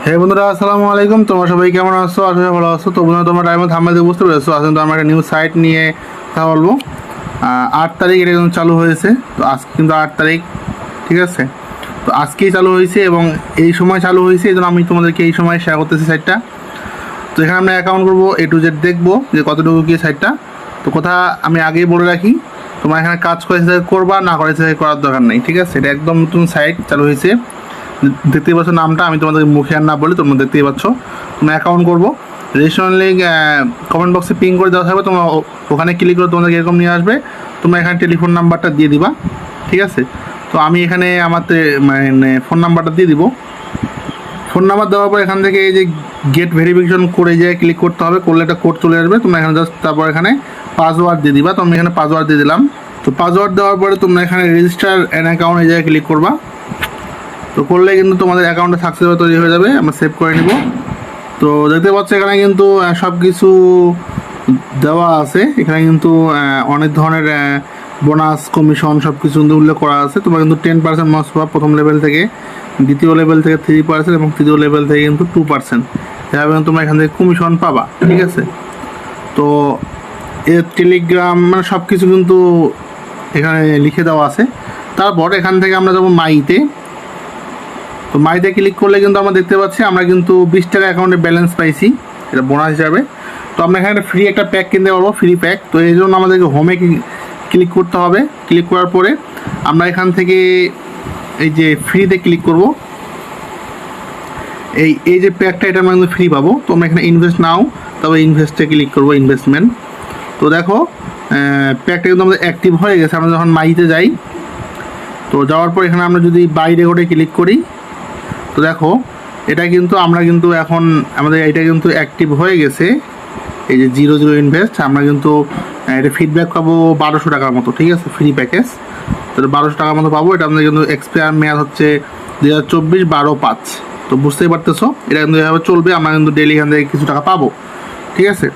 হে বন্ধুরা, আসসালামু আলাইকুম। তোমরা সবাই কেমন আছো? আশা করি ভালো আছো। তো বন্ধুরা, তোমরা টাইমে থাম্বনেল দেখে বুঝতে পেরেছো আজ কিন্তু আমরা একটা নিউ সাইট নিয়ে কথা বলবো। 8 তারিখ এটা কিন্তু চালু হয়েছে। তো আজকে কিন্তু 8 তারিখ, ঠিক আছে? তো আজকেই চালু হয়েছে এবং এই সময় চালু হয়েছে, এই জন্য আমি তোমাদেরকে এই সময় শেয়ার করতেছি সাইটটা। তো এখানে আমরা অ্যাকাউন্ট করবো, A to Z দেখবো যে কতটুকু কি সাইটটা। তো কথা আমি আগেই বলে রাখি, তোমরা এখানে কাজ করে করবা, না করে করার দরকার নেই, ঠিক আছে? এটা একদম নতুন সাইট চালু হয়েছে। দেখতেই পাচ্ছ নামটা, আমি তোমাদের মুখে আর না বলি, তোমরা দেখতেই পাচ্ছ। তোমরা অ্যাকাউন্ট করবো, রেজিস্ট্রেশন লিঙ্ক কমেন্ট বক্সে পিং করে দেওয়া থাকবে। তোমরা ওখানে ক্লিক করে তোমাদেরকে এরকম নিয়ে আসবে। তোমরা এখানে টেলিফোন নাম্বারটা দিয়ে দিবা, ঠিক আছে? তো আমি এখানে আমার মানে ফোন নাম্বারটা দিয়ে দিব। ফোন নাম্বার দেওয়ার পর এখান থেকে এই যে গেট ভেরিফিকেশন করে যে ক্লিক করতে হবে, করলে একটা কোড চলে আসবে। তোমরা এখানে জাস্ট তারপর এখানে পাসওয়ার্ড দিয়ে দিবা। তো আমি এখানে পাসওয়ার্ড দিয়ে দিলাম। তো পাসওয়ার্ড দেওয়ার পরে তোমরা এখানে রেজিস্টার অ্যান অ্যাকাউন্ট এই জায়গায় ক্লিক করবা। তো করলে কিন্তু তোমাদের অ্যাকাউন্টটা সাকসেসফুল তৈরি হয়ে যাবে। আমরা সেভ করে নিব। তো দেখতে পাচ্ছ এখানে কিন্তু সব কিছু দেওয়া আছে। এখানে কিন্তু অনেক ধরনের বোনাস, কমিশন সব কিছু কিন্তু উল্লেখ করা আছে। তোমরা কিন্তু 10% মাস পাবা প্রথম লেভেল থেকে, দ্বিতীয় লেভেল থেকে 3% এবং তৃতীয় লেভেল থেকে কিন্তু 2%। এভাবে কিন্তু তোমরা এখান থেকে কমিশন পাবা, ঠিক আছে? তো এর টেলিগ্রাম মানে সব কিছু কিন্তু এখানে লিখে দেওয়া আছে। তারপর এখান থেকে আমরা যাবো মাইতে। তো মাইতে ক্লিক করলে কিন্তু আমরা দেখতে পাচ্ছি আমরা কিন্তু 20 টাকা অ্যাকাউন্টে ব্যালেন্স পাইছি, এটা বোনাস হিসাবে। তো আমরা এখানে ফ্রি একটা প্যাক কিনতে পারবো, ফ্রি প্যাক। তো এই জন্য আমাদেরকে হোমে ক্লিক করতে হবে। ক্লিক করার পরে আমরা এখান থেকে এই যে ফ্রিতে ক্লিক করব। এই যে প্যাকটা, এটা আমরা কিন্তু ফ্রি পাবো। তো আমরা এখানে ইনভেস্ট নাও, তবে ইনভেস্টে ক্লিক করবো, ইনভেস্টমেন্ট। তো দেখো প্যাকটা কিন্তু আমাদের অ্যাক্টিভ হয়ে গেছে। আমরা যখন মাইতে যাই, তো যাওয়ার পর এখানে আমরা যদি বাই রেকর্ডে ক্লিক করি, তো দেখো এটা কিন্তু আমরা কিন্তু এখন আমাদের এটা কিন্তু অ্যাক্টিভ হয়ে গেছে। এই যে 0 ইনভেস্ট, আমরা কিন্তু এটা ফিডব্যাক পাবো 1200 টাকার মতো, ঠিক আছে? Free package. তো 1200 টাকার মতো পাবো। এটা আমাদের কিন্তু এক্সপায়ার মেয়াদ হচ্ছে 2024-12/5। তো বুঝতেই পারতেছো, এটা কিন্তু এভাবে চলবে। আমরা কিন্তু ডেলি এখান থেকে কিছু টাকা পাবো, ঠিক আছে?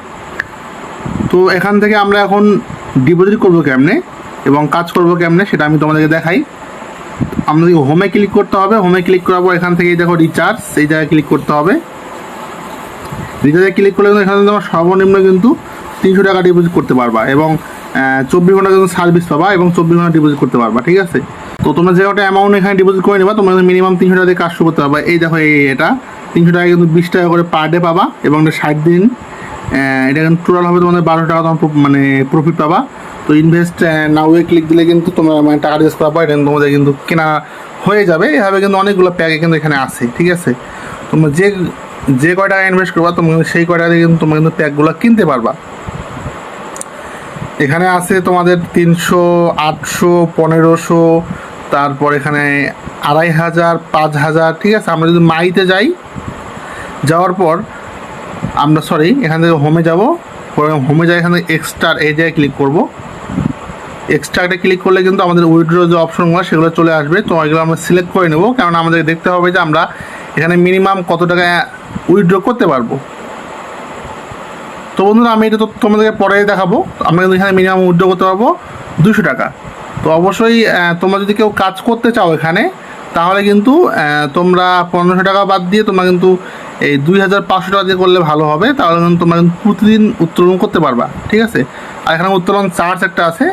তো এখান থেকে আমরা এখন ডিপোজিট করবো কেমনে এবং কাজ করবো কেমনে সেটা আমি তোমাদেরকে দেখাই। আমাদেরকে হোমে ক্লিক করতে হবে। হোমে ক্লিক করার পর এখান থেকে দেখো রিচার্জ, এই জায়গায় ক্লিক করতে হবে। রিচার্জে ক্লিক করলে কিন্তু এখানে তোমার সর্বনিম্ন কিন্তু 300 টাকা ডিপোজিট করতে পারবা এবং 24 ঘন্টা কিন্তু সার্ভিস পাবা এবং 24 ঘন্টা ডিপোজিট করতে পারবা, ঠিক আছে? তো তোমরা যে একটা অ্যামাউন্ট এখানে ডিপোজিট করে নেবা, তোমরা মিনিমাম 300 টাকা দিয়ে কাজ শুরু করতে পারবা। এই দেখো এটা 300 টাকা কিন্তু 20 টাকা করে পার ডে পাবা এবং এটা 60 দিন। এটা কিন্তু টোটাল হবে তোমাদের 1200 টাকা তোমার মানে প্রফিট পাবা। তো ইনভেস্ট নাও-এ ক্লিক দিলে কিন্তু তোমরা মানে টাকা রিস্ক পাবা। এটা কিন্তু তোমাদের কিন্তু কেনা হয়ে যাবে। এভাবে কিন্তু অনেকগুলো প্যাকে কিন্তু এখানে আছে, ঠিক আছে? তোমরা যে কয় টাকা ইনভেস্ট করবা তোমরা সেই কয় টাকা দিয়ে কিন্তু তোমরা কিন্তু প্যাকগুলো কিনতে পারবা। এখানে আছে তোমাদের 300, 800, 1500, তারপর এখানে 2500, 5000, ঠিক আছে? আমরা যদি মাইতে যাই, যাওয়ার পর আমরা এখান থেকে হোমে যাব। হোমে যাই, এখান থেকে এক্সট্রা এই জায়গায় ক্লিক করব। এক্সট্রাটা ক্লিক করলে কিন্তু আমাদের উইথড্র যে অপশনগুলো সেগুলো চলে আসবে। তো এগুলো আমরা সিলেক্ট করে নেব, কারণ আমাদের দেখতে হবে যে আমরা এখানে মিনিমাম কত টাকা উইথড্র করতে পারবো। তো বন্ধুরা, আমি এটা তো তোমাদেরকে পরে দেখাবো। আমরা কিন্তু এখানে মিনিমাম উইথড্র করতে পারবো 200 টাকা। তো অবশ্যই তোমরা যদি কেউ কাজ করতে চাও এখানে, তাহলে কিন্তু তোমরা 1500 টাকা বাদ দিয়ে তোমরা কিন্তু এই 2500 টাকা দিয়ে করলে ভালো হবে। তাহলে কিন্তু তোমরা কিন্তু প্রতিদিন উত্তোলন করতে পারবা, ঠিক আছে? আর এখানে উত্তোলন চার্জ একটা আছে।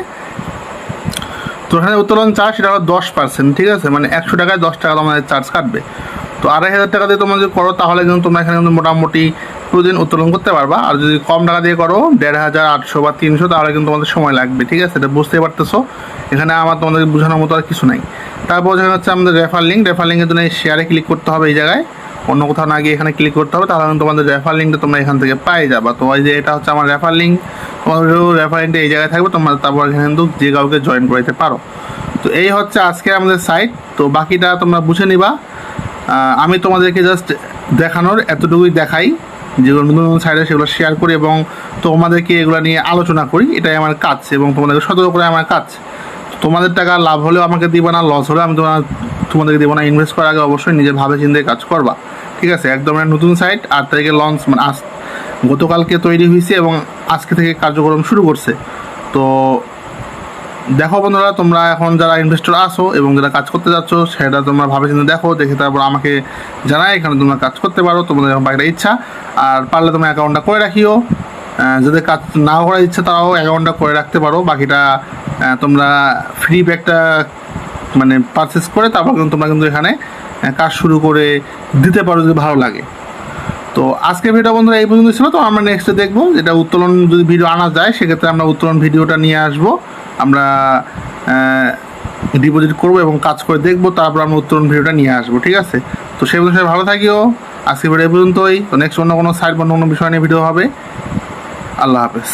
তো এখানে উত্তোলন চার্জ সেটা হলো 10%, ঠিক আছে? মানে 100 টাকায় 10 টাকা তোমাদের চার্জ কাটবে। তো 2500 টাকা দিয়ে তোমরা যদি করো, তাহলে কিন্তু তোমরা এখানে কিন্তু মোটামুটি প্রতিদিন উত্তোলন করতে পারবা। আর যদি কম টাকা দিয়ে করো 1500, 800 বা 300, তাহলে কিন্তু তোমাদের সময় লাগবে, ঠিক আছে? এটা বুঝতেই পারতেছো। এখানে আমার তোমাদের বোঝানোর মতো আর কিছু নাই। তারপর যেখানে হচ্ছে আমাদের রেফার লিঙ্কের জন্য শেয়ারে ক্লিক করতে হবে। এই জায়গায় অন্য কোথাও না গিয়ে এখানে ক্লিক করতে হবে, তাহলে তোমাদের রেফার লিঙ্কটা তোমরা এখান থেকে পাই যাবা। তো এই যে এটা হচ্ছে আমার রেফার লিঙ্ক। তোমাদের রেফার লিঙ্কটা এই জায়গায় থাকবে, তোমরা তারপর এখানে কিন্তু যে কাউকে জয়েন করতে পারো। তো এই হচ্ছে আজকে আমাদের সাইট। তো বাকিটা তোমরা বুঝে নিবা। আমি তোমাদেরকে জাস্ট দেখানোর এতটুকুই দেখাই, যেগুলো নতুন নতুন সাইটে সেগুলো শেয়ার করি এবং তোমাদেরকে এগুলো নিয়ে আলোচনা করি। এটাই আমার কাজ এবং তোমাদেরকে সতর্ক করে আমার কাজ। তোমাদের টাকা লাভ হলেও আমাকে দিবা না, লস হলেও আমি তোমাদেরকে দেবো না। ইনভেস্ট করার আগে অবশ্যই নিজে ভাবে চিন্তে কাজ করবা, ঠিক আছে? একদম নতুন সাইট 8 তারিখে লঞ্চ, মানে গতকালকে তৈরি হয়েছে এবং আজকে থেকে কার্যক্রম শুরু করছে। তো দেখো বন্ধুরা, তোমরা এখন যারা ইনভেস্টর আসো এবং যারা কাজ করতে যাচ্ছ সেটা তোমরা ভাবে চিন্তে দেখো, দেখে তারপর আমাকে জানাই, এখানে তোমরা কাজ করতে পারো তোমাদের যখন বাকিটা ইচ্ছা। আর পারলে তোমরা অ্যাকাউন্টটা করে রাখিও, যাদের কাজ নাও করার ইচ্ছা তারাও অ্যাকাউন্টটা করে রাখতে পারো। বাকিটা তোমরা ফ্রি প্যাকটা মানে পারচেস করে তারপর কিন্তু তোমরা কিন্তু এখানে কাজ শুরু করে দিতে পারো যদি ভালো লাগে। তো আজকের ভিডিও বন্ধুরা এই পর্যন্ত ছিল। তো আমরা নেক্সটে দেখবো যেটা উত্তোলন যদি ভিডিও আনা যায় সেক্ষেত্রে আমরা উত্তোলন ভিডিওটা নিয়ে আসবো, আমরা ডিপোজিট করবো এবং কাজ করে দেখবো, তারপর আমরা উত্তোলন ভিডিওটা নিয়ে আসবো, ঠিক আছে? তো সেই বিষয়ে ভালো থাকিও। আজকের ভিডিও এই পর্যন্তই। তো নেক্সট অন্য কোনো সাইড বা অন্য বিষয় নিয়ে ভিডিও হবে। আল্লাহ হাফেজ।